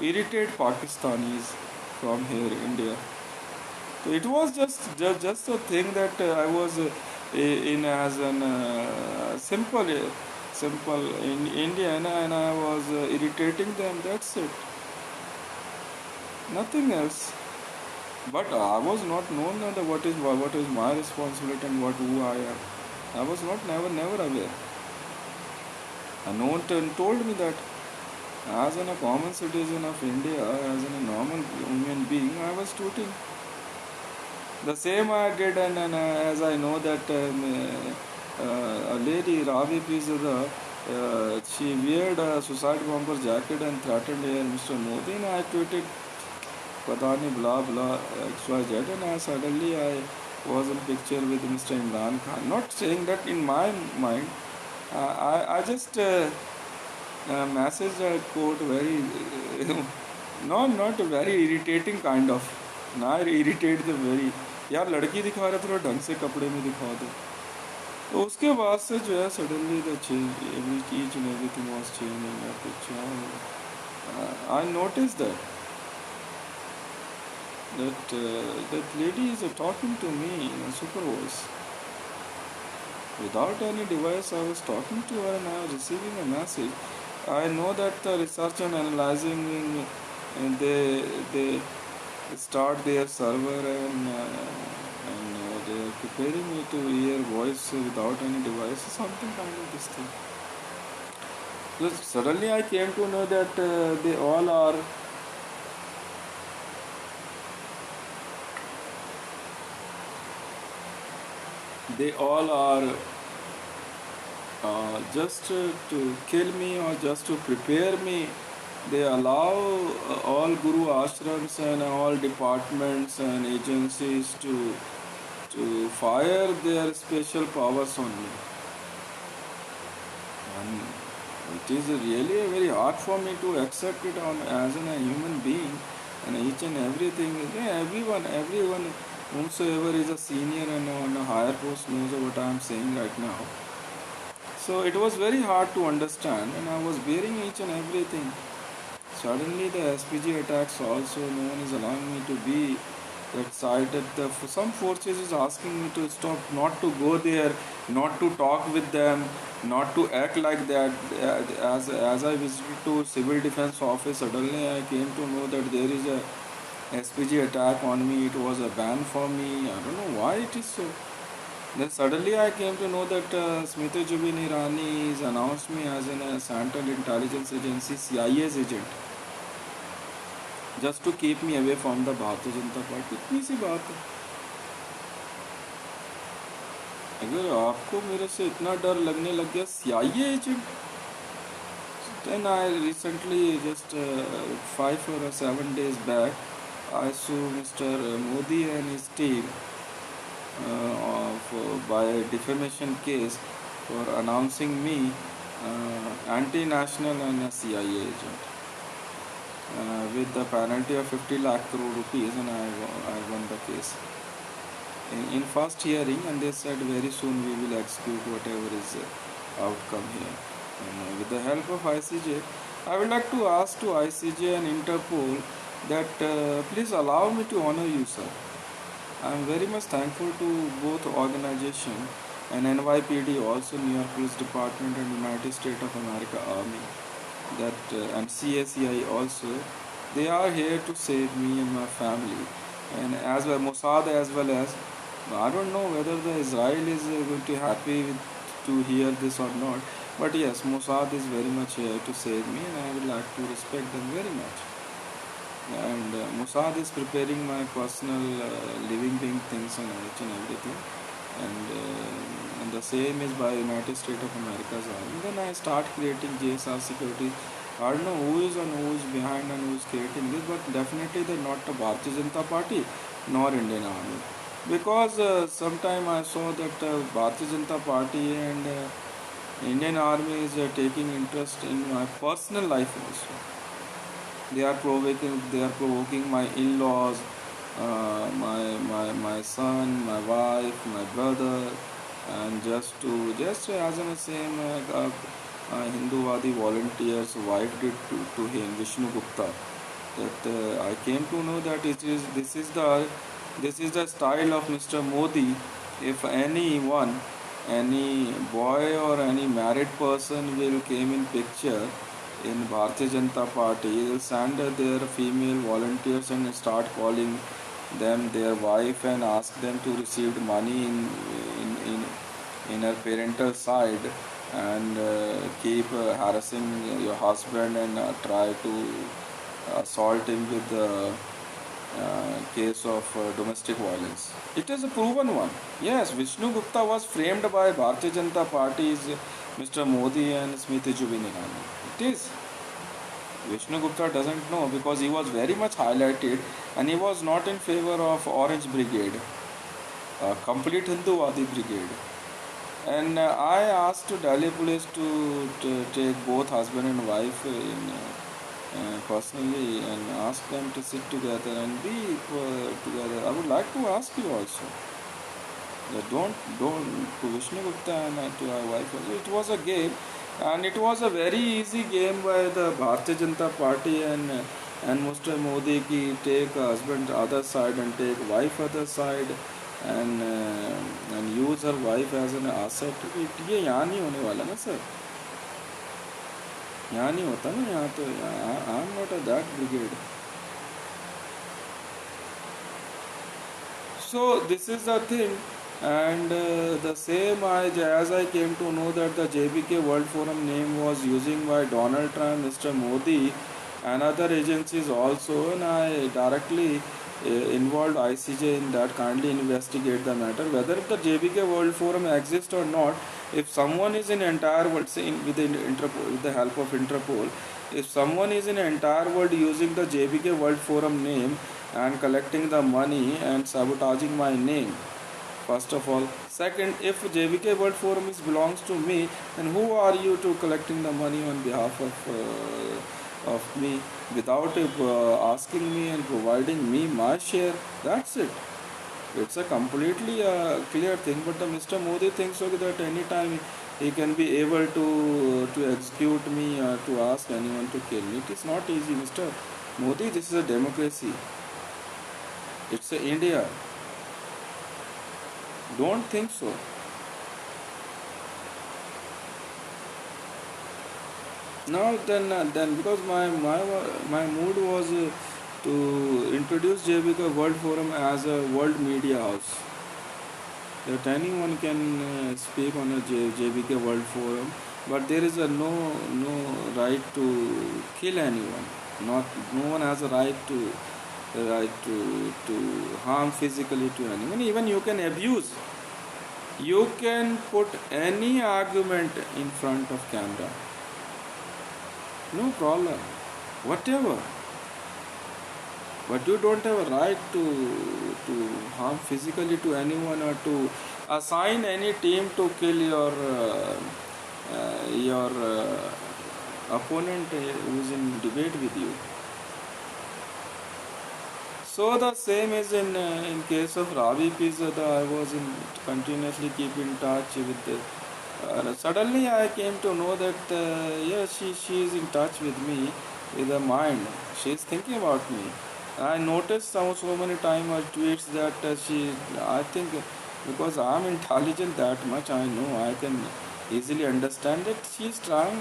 irritate Pakistanis from here, India. So it was just a thing that I was in as an simple in Indian, and I was irritating them. That's it. Nothing else. But I was not known that what is my responsibility and who I am. I was never aware. And no one told me that. As a common citizen of India, as a normal human being, I was tooting. The same I did, and as I know that a lady, Ravi Pirzada, she weared a suicide bomber jacket and threatened Mr. Modi, and I tweeted, Padani blah blah XYZ, and I was in picture with Mr. Imran Khan. Not saying that in my mind, I just messaged a quote very, not a very irritating kind of. ना irritate the very यार लड़की दिखा रहे थोड़ा ढंग से कपड़े में दिखा दो. तो उसके बाद से जो है suddenly the change every each and everything was changing that picture. I notice that lady is talking to me in a super voice without any device. I was talking to her and I was receiving a message. I know that the research and analyzing and they start their server and they are preparing me to hear voice without any device, something kind of this thing. So suddenly I came to know that they all are just to kill me or just to prepare me. They allow all Guru ashrams and all departments and agencies to fire their special powers on me. And it is really very hard for me to accept it as a human being, and each and everything. Everyone, whomsoever is a senior and on a higher post knows what I am saying right now. So it was very hard to understand, and I was bearing each and everything. Suddenly the SPG attacks also, no one is allowing me to be that side. That some forces is asking me to stop, not to go there, not to talk with them, not to act like that. As I visited to civil defense office, suddenly I came to know that there is a SPG attack on me. It was a ban for me. I don't know why it is so. Then suddenly I came to know that Smita Jubin Irani has announced me as a Central Intelligence Agency CIA's agent, just to keep me away from the Bharatiya Janata Party. इतनी सी बात है. अगर आपको मेरे से इतना डर लगने लग गया CIA agent, then I recently just 5 or 7 days back I saw Mr. Modi and his team by defamation case for announcing me anti-national and a CIA agent with the penalty of 50 lakh crore rupees, and I won the case in first hearing, and they said very soon we will execute whatever is outcome here. And with the help of ICJ, I would like to ask to ICJ and Interpol that please allow me to honor you, sir. I am very much thankful to both organization and NYPD, also New York Police Department and United States of America Army, that and CACI also. They are here to save me and my family. and as well Mossad, as well as I don't know whether the Israel is going to happy with, to hear this or not. But yes, Mossad is very much here to save me, and I would like to respect them very much. And Mossad is preparing my personal living being things and each and everything. And the same is by United States of America's army. Then I start creating JSR security. I don't know who is and who is behind and who is creating this, but definitely they're not the Bharatiya Janata Party nor Indian Army. Because sometime I saw that Bharatiya Janata Party and Indian Army is taking interest in my personal life also. They are provoking my in-laws, my son, my wife, my brother, and just as in the same Hinduvadi volunteer's wife did to him, Vishnu Gupta. That I came to know that this is the style of Mr. Modi. If anyone, any boy or any married person will came in picture in Bharatiya Janata Party, they will send their female volunteers and start calling them their wife and ask them to receive money in her parental side, and keep harassing your husband and try to assault him with the case of domestic violence. It is a proven one. Yes, Vishnu Gupta was framed by Bharatiya Janata Party's Mr. Modi and Smriti Jubin Irani. It is. Vishnu Gupta doesn't know because he was very much highlighted and he was not in favor of Orange Brigade, a complete Hinduvadi brigade. And I asked Delhi police to take both husband and wife personally and ask them to sit together and be together. I would like to ask you also that don't to Vishnu Gupta and to our wife also. It was a game, and it was a very easy game by the Bharatiya Janata Party and Mr. Modi ki take husband other side and take wife other side and use her wife as an asset. ये यहाँ नहीं होने वाला ना sir, यहाँ नहीं होता ना, यहाँ तो I am not a that brigade. So this is the thing, and the same as I came to know that the JBK World Forum name was using by Donald Trump, Mr. Modi, and other agencies also, and I directly involved ICJ in that. Kindly investigate the matter whether the JBK World Forum exists or not. If someone is in entire world, say with the help of Interpol, if someone is in entire world using the JBK World Forum name and collecting the money and sabotaging my name, first of all. Second, if JBK World Forum belongs to me, then who are you to collecting the money on behalf of me without asking me and providing me my share? That's it. It's a completely clear thing. But the Mr. Modi thinks okay, that anytime he can be able to execute me, to ask anyone to kill me. It is not easy, Mr. Modi. This is a democracy. It's a India. Don't think so. Now then because my mood was to introduce JBK World Forum as a world media house. That anyone can speak on a JBK World Forum, but there is no right to kill anyone. No one has a right to harm physically to anyone. Even you can abuse. You can put any argument in front of camera. No problem. Whatever. But you don't have a right to harm physically to anyone or to assign any team to kill your opponent who is in debate with you. So the same is in case of Ravi Pizza. I was continuously keep in touch with the. Suddenly I came to know that she is in touch with me with her mind. She is thinking about me. I noticed so many times her tweets that I think because I am intelligent that much, I know I can easily understand that she is trying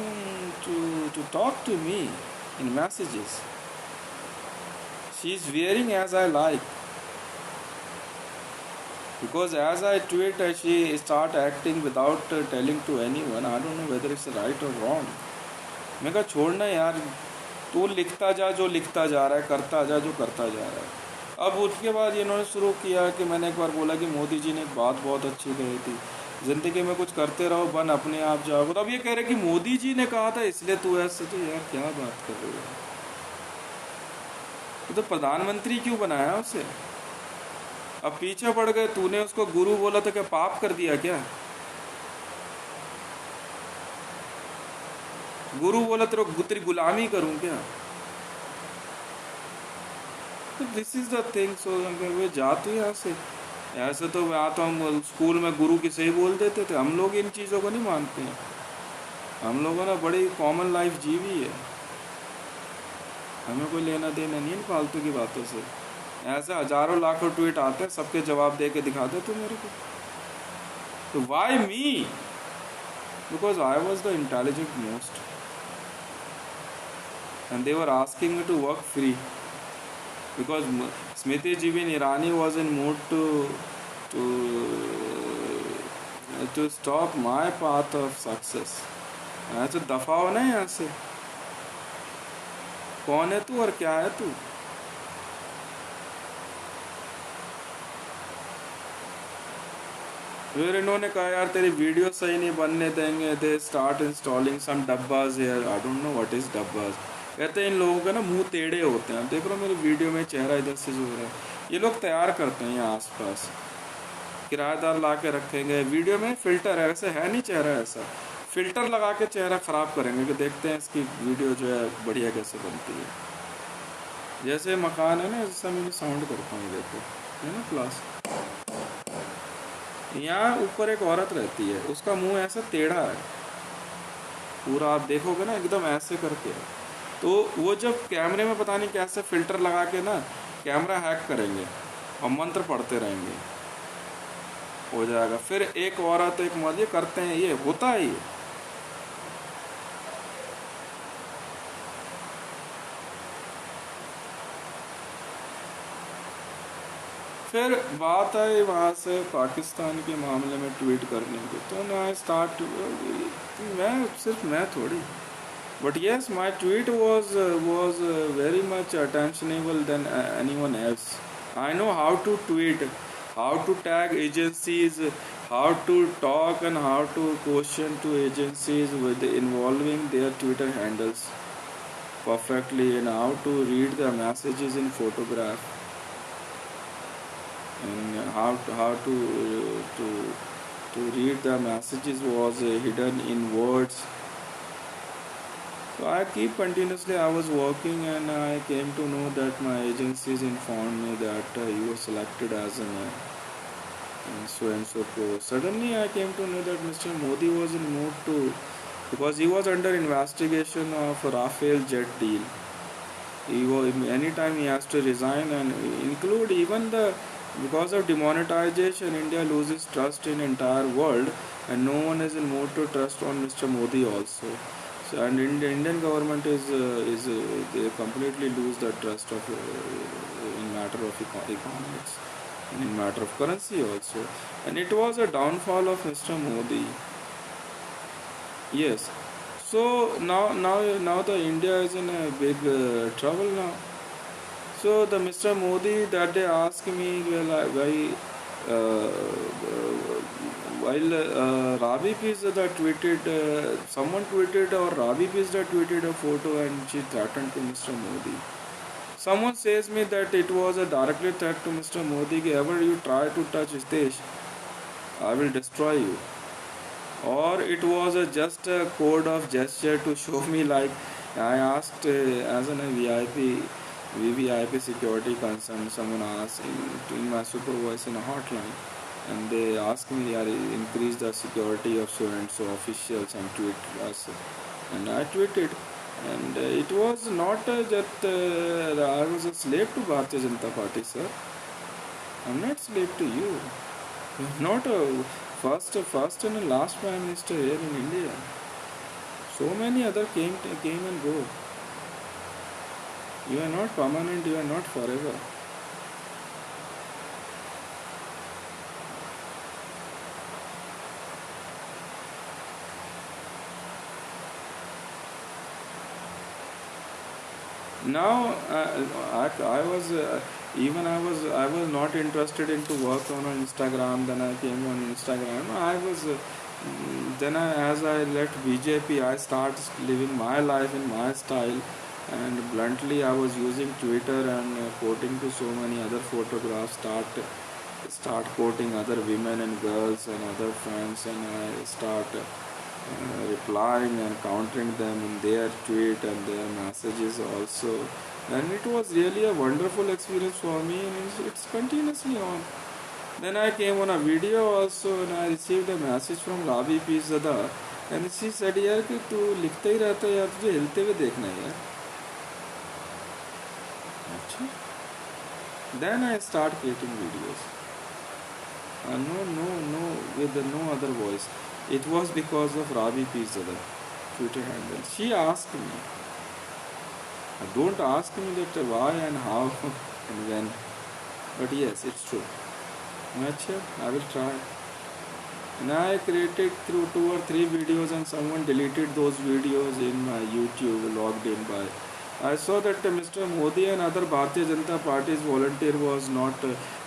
to talk to me in messages. She is wearing as I like. Because as I tweet, she start acting without telling to anyone. I don't know whether it's right or wrong. मैं कहा छोड़ना यार, तू लिखता जा जो लिखता जा रहा है, करता जा जो करता जा रहा है। अब उसके बाद इन्होंने शुरू किया कि मैंने एक बार बोला कि मोदी जी ने एक बात बहुत अच्छी कही थी, ज़िंदगी में कुछ करते रहो, बन अपने आप जाओगे। तो अब ये कह रहे कि मोदी जी ने कहा था इसलिए तू ऐसे, तो यार क्या बात कर रहे हो? तो प्रधानमंत्री क्यों बनाया उसे? अब पीछे पड़ गए, तूने उसको गुरु बोला तो क्या पाप कर दिया क्या? गुरु बोला तेरी गुलामी करूं क्या? तो दिस इज द थिंग। सो वे जाते हैं यहाँ से। ऐसे तो यहाँ तो हम स्कूल में गुरु किसे ही बोल देते थे। हम लोग इन चीज़ों को नहीं मानते हैं। हम लोगों ने बड़ी कॉमन लाइफ जीवी है, हमें कोई लेना देना नहीं है फालतू की बातों से। ऐसे हजारों लाखों ट्वीट आते हैं, सबके जवाब दे के दिखा दे तू मेरे को। तो why me? Because I was the intelligent most and they were asking me to work free because Smriti Jivin Irani was in mood to stop my path of success। ऐसे दफा हो ना यहाँ से। कौन है तू और क्या है तू? फिर इन्होंने कहा यार तेरी वीडियो सही नहीं बनने देंगे, they start installing some dabbas here. I don't know what is dabbas. कहते हैं इन लोगों का ना मुंह टेढ़े होते हैं। देख लो मेरी वीडियो में चेहरा इधर से जो हो रहा है, ये लोग तैयार करते हैं यहाँ आसपास, किराएदार ला के रखेंगे। वीडियो में फिल्टर है, वैसे है नहीं चेहरा ऐसा, फिल्टर लगा के चेहरा ख़राब करेंगे कि देखते हैं इसकी वीडियो जो है बढ़िया कैसे बनती है। जैसे मकान है ना, जैसा मैं साउंड करता हूँ, देखो है ना क्लास, यहाँ ऊपर एक औरत रहती है, उसका मुंह ऐसा टेढ़ा है पूरा, आप देखोगे ना एकदम ऐसे करके। तो वो जब कैमरे में पता नहीं कैसे फिल्टर लगा के ना कैमरा हैक करेंगे और मंत्र पढ़ते रहेंगे, हो जाएगा। फिर एक औरत एक मर्द, ये करते हैं, ये होता है ये। फिर बात आई वहाँ से पाकिस्तान के मामले में ट्वीट करने की, तो ना स्टार्ट, मैं थोड़ी, but yes, my tweet was very much attentionable than anyone else. I know how to tweet, how to tag agencies, how to talk and how to question to agencies with involving their Twitter handles perfectly, and how to read the messages in photograph, and how to read the messages was hidden in words. So I keep continuously, I was working and I came to know that my agencies informed me that you were selected as an so and so post. Suddenly I came to know that Mr. Modi was in mood to, because he was under investigation of Rafale jet deal. Anytime he has to resign, and include even because of demonetization, India loses trust in entire world, and no one is in mood to trust on Mr. Modi also. So, and the Indian government is they completely lose the trust of in matter of economics and in matter of currency also. And it was a downfall of Mr. Modi. Yes. So now the India is in a big trouble now. So the Mr. Modi that day asked me, while Rabi Pizza tweeted, someone tweeted, or Rabi Pizza tweeted a photo and she threatened to Mr. Modi. Someone says me that it was a directly threat to Mr. Modi, if ever you try to touch Hitesh, I will destroy you. Or it was just a code of gesture to show me, like I asked as a VVIP security concern, someone asked in my supervisor in a hotline, and they asked me, increase the security of so and so officials and tweet us, and I tweeted, and it was not that I was a slave to Bharatiya Janata Party, sir. I'm not slave to you. I'm not a first and last Prime Minister here in India. So many other came and go. You are not permanent, you are not forever. Now I was not interested into work on Instagram. Then I came on Instagram. Then as I left BJP, I started living my life in my style, and bluntly I was using Twitter and quoting to so many other photographs. Start quoting other women and girls and other friends, and I start replying and countering them in their tweet and their messages also. And it was really a wonderful experience for me, and it's continuously on. Then I came on a video also, and I received a message from Ravi Pizzada, and she said, यार कि तू लिखता ही रहता है यार, तुझे हिलते हुए देखना है यार. अच्छा. Then I start creating videos. No, with no other voice. It was because of Ravi Pizzada Twitter handle. She asked me. Don't ask me that why and how and when. But yes, it's true. Achha, I will try. And I created through 2 or 3 videos, and someone deleted those videos in my YouTube, logged in by. I saw that Mr. Modi and other Bharatiya Janata Party's volunteer was not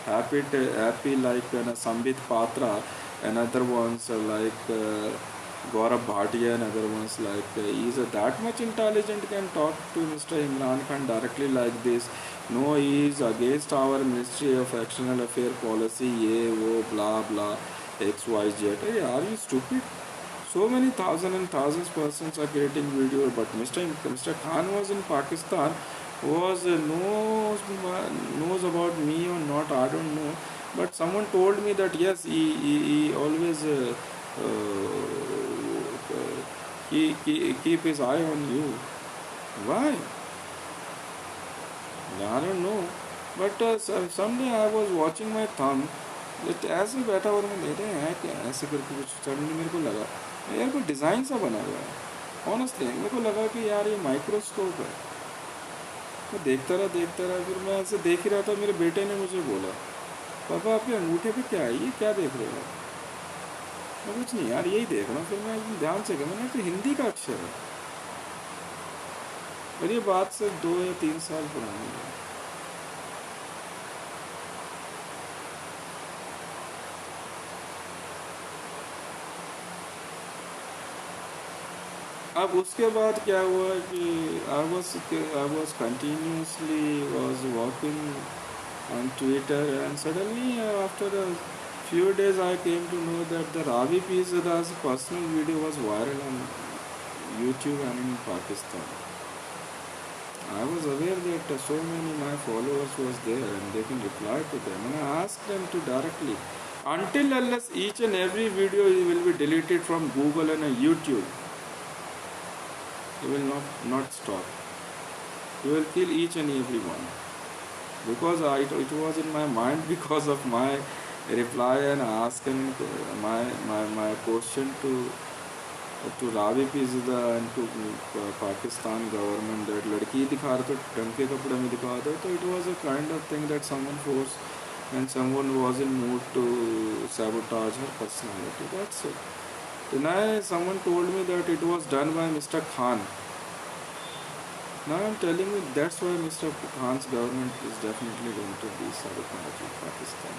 happy like Sambit Patra, and other ones like Gaurav Bhatia, and other ones like he is that much intelligent, can talk to Mr. Imran Khan directly like this. No, he is against our Ministry of External Affairs policy, ye, wo, blah, blah, XYZ. Hey, are you stupid? So many thousands and thousands of persons are creating video, but Mr. Khan was in Pakistan, knows about me or not, I don't know. But someone told me that yes, he always keep his eye on you. Why? I don't know. But someday I was watching my thumb. ऐसे बैठा और मैं देख रहे हैं क्या ऐसे करके कुछ सडनली मेरे को लगा यार कोई डिज़ाइन सा बना हुआ है. ऑनेस्टली मेरे को लगा कि यार ये माइक्रोस्कोप है. मैं देखता रहा फिर मैं ऐसे देख ही रहा था. मेरे बेटे ने मुझे बोला, पापा आपके अंगूठे पे क्या है, ये क्या देख रहे हो? मैं कुछ नहीं यार यही देख रहा हूँ. फिर मैं ध्यान से गया, मैंने तो हिंदी का अक्षर है. और ये बात सिर्फ 2 या 3 साल पुरानी है. अब उसके बाद क्या हुआ कि I was continuously was working on Twitter, and suddenly after a few days I came to know that the Ravi Pizzada's personal video was viral on YouTube and in Pakistan. I was aware that so many my followers was there and they can reply to them, and I asked them to directly, until unless each and every video will be deleted from Google and YouTube, you will not stop. You will kill each and every one. Because it was in my mind because of my reply and asking my question to Ravi Pizzada and to Pakistan government that लड़की दिखा रहे तो ढंग के कपड़े में दिखा दो. तो it was a kind of thing that someone forced and someone was in mood to sabotage her personality. That's it. Then someone told me that it was done by Mr. Khan. Now I'm telling you, that's why Mr. Khan's government is definitely going to be sabotaging Pakistan.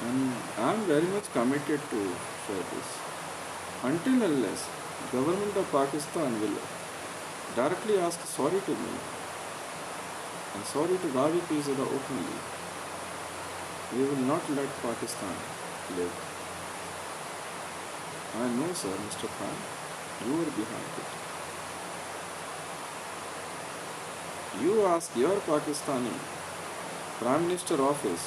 And I'm very much committed to for this. Until unless government of Pakistan will directly ask sorry to me and sorry to Ravi Pizzada openly, we will not let Pakistan live. I know, sir, Mr. Khan, you are behind it. You ask your Pakistani Prime Minister office,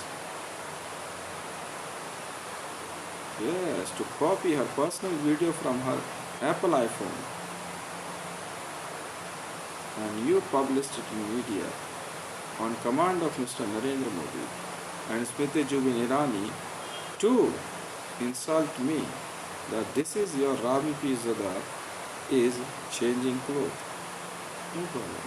yes, to copy her personal video from her Apple iPhone, and you published it in media on command of Mr. Narendra Modi and Smriti Jubin Irani to insult me that this is your Ravi Pizzada is changing clothes. No problem.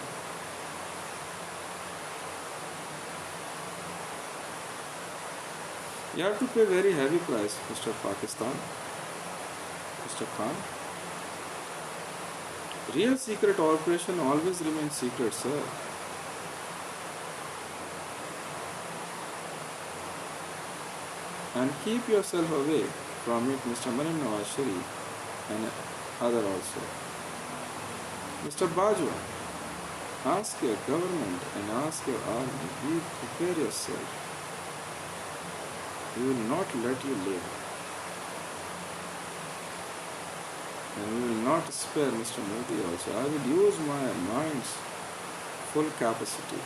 You have to pay very heavy price, Mr. Pakistan, Mr. Khan. Real secret operation always remains secret, sir. And keep yourself away from it, Mr. Manim Nawashiri and other also. Mr. Bajwa, ask your government and ask your army, be prepare yourself. We will not let you live. And we will not spare Mr. Modi also. I will use my mind's full capacity.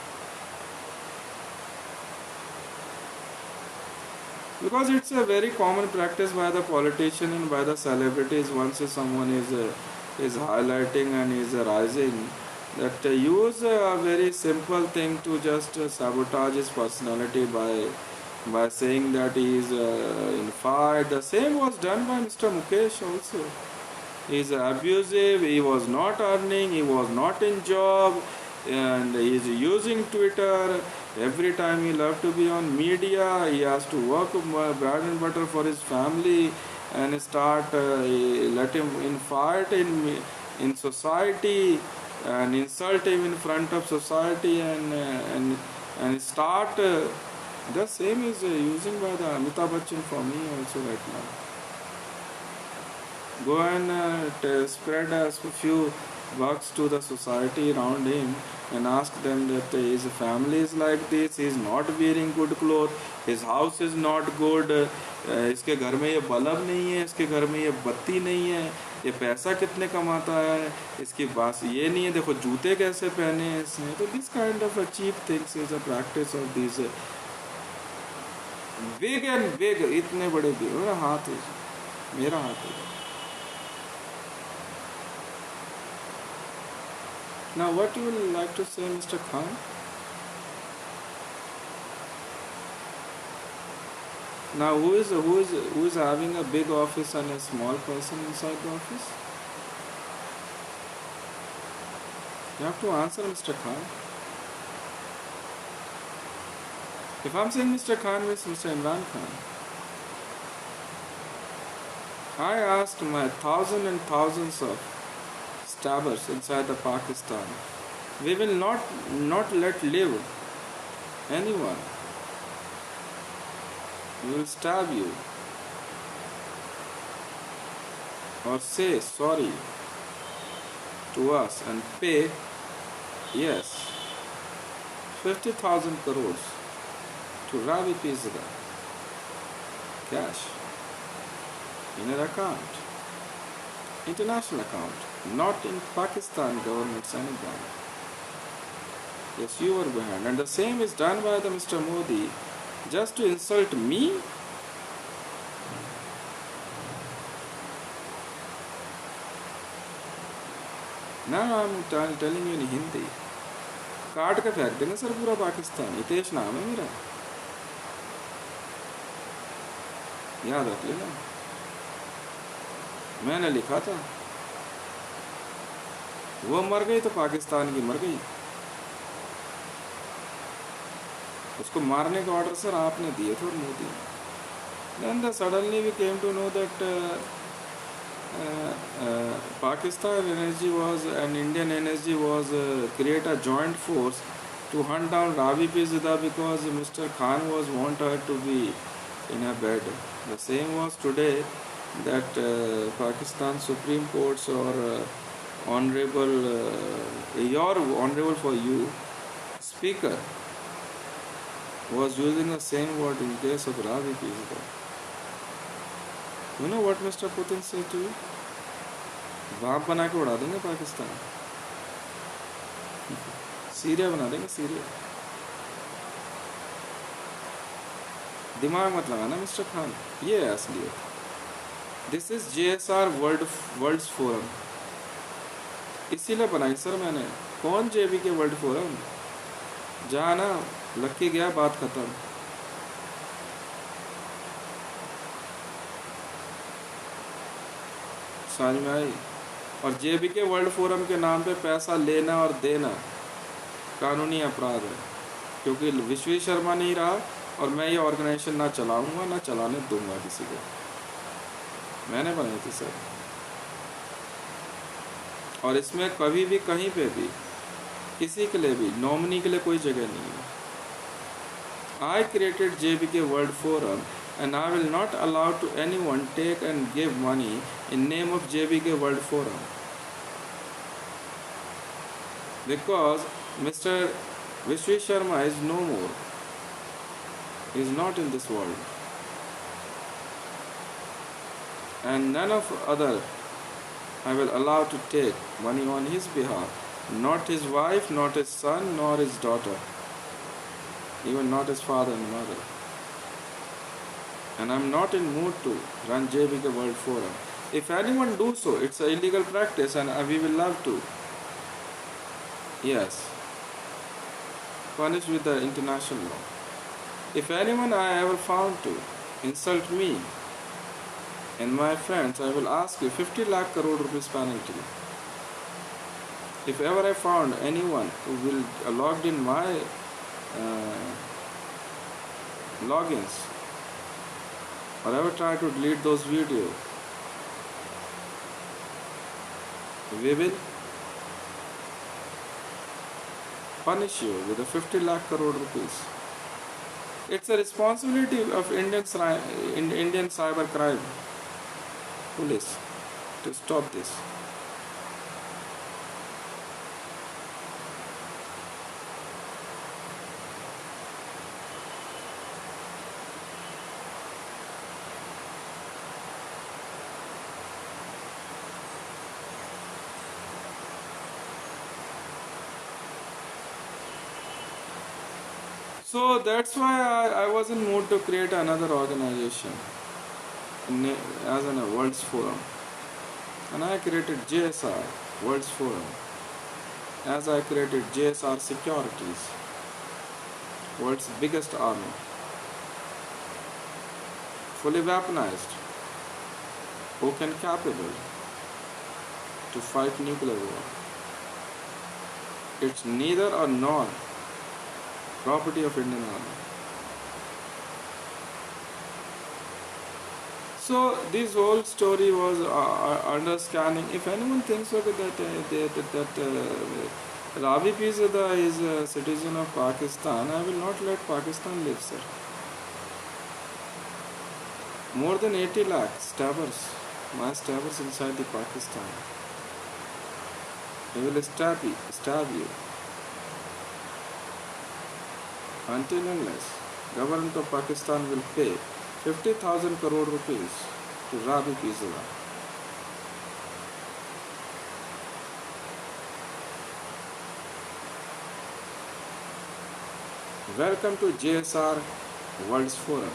Because it's a very common practice by the politician and by the celebrities. Once someone is highlighting and is rising, that use a very simple thing to just sabotage his personality by saying that he is in fight. The same was done by Mr. Mukesh also. He is abusive, he was not earning, he was not in job, and he is using Twitter. Every time he loved to be on media, he has to work bread and butter for his family and start let him in fight in society and insult him in front of society and start the same is using by the Amitabh Bachchan for me also right now. Go and spread a few bucks to the society around him and ask them that his family is like this, he is not wearing good clothes, his house is not good, इसके घर में ये bulb नहीं है, इसके घर में ये बत्ती नहीं है, ये पैसा कितने कमाता है, इसकी बात ये नहीं है, देखो जूते कैसे पहने हैं इसने. तो this kind of a cheap things is a practice of these big and big, इतने बड़े big. मेरा हाथ है, मेरा हाथ है. Now, what you would like to say, Mr. Khan? Now, who is having a big office and a small person inside the office? You have to answer, Mr. Khan. If I'm saying Mr. Khan means Mr. Imran Khan. I asked my thousands and thousands of stabbers inside the Pakistan. We will not let live anyone. We will stab you or say sorry to us and pay, yes, 50,000 crores to Ravi Pizza cash in an account, international account, not in Pakistan government's any bank. Yes, you were behind. And the same is done by the Mr. Modi just to insult me. Now I'm telling you in Hindi. काट के फेंक देंगे sir पूरा पाकिस्तान. हितेश नाम है मेरा, याद रख लेना. मैंने लिखा था, वो मर गई तो पाकिस्तान की मर गई. उसको मारने का ऑर्डर सर आपने दिए थे और Modi. Then suddenly we came to know that Pakistan energy was and Indian energy was create a joint force to hunt down Ravi Pizda because Mr. Khan was want her to be in a bed. The same was today that Pakistan Supreme Court's or honorable, your honorable for you, speaker was using the same word in case of Ravi Pizda. You know what Mr. Putin said to you? बाप बना के उड़ा देंगे Pakistan, Syria बना देंगे Syria. दिमाग मत लगाना मिस्टर खान, ये है असलियत. This is JSR worlds forum. इसीलिए बनाई सर मैंने. कौन JB के वर्ल्ड फोरम? जहाँ ना लक्की गया बात खत्म. समझ में आई? और JB के वर्ल्ड फोरम के नाम पे पैसा लेना और देना कानूनी अपराध है, क्योंकि विश्व शर्मा नहीं रहा और मैं ये ऑर्गेनाइजेशन ना चलाऊंगा ना चलाने दूंगा किसी को. मैंने बनाई थी सर. और इसमें कभी भी कहीं पे भी किसी के लिए भी नॉमिनी के लिए कोई जगह नहीं है. I created JBK World Forum and I will not allow to anyone take and give money in name of JBK World Forum. Because Mr. Vishwi Sharma is no more. He is not in this world. And none of other I will allow to take money on his behalf. Not his wife, not his son, nor his daughter. Even not his father and mother. And I'm not in mood to run JBK World Forum. If anyone do so, it's an illegal practice and we will love to. Yes. Punished with the international law. If anyone I ever found to insult me and my friends, I will ask you 50 lakh crore rupees penalty. If ever I found anyone who will logged in my logins or ever try to delete those videos, we will punish you with a 50 lakh crore rupees. It's a responsibility of Indian cyber crime police to stop this. So that's why I was in mood to create another organization as a World's Forum. And I created JSR World's Forum. As I created JSR Securities, world's biggest army, fully weaponized, open capable to fight nuclear war. It's neither or nor property of Indian Army. So this whole story was under scanning. If anyone thinks that Ravi Pizada is a citizen of Pakistan, I will not let Pakistan live, sir. More than 80 lakh stabbers, mass stabbers inside the Pakistan. They will stab you. Until unless government of Pakistan will pay 50,000 crore rupees to Ravi Pizada. Welcome to JSR World's Forum.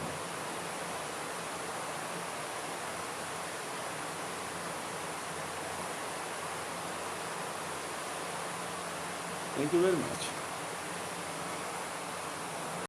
Thank you very much.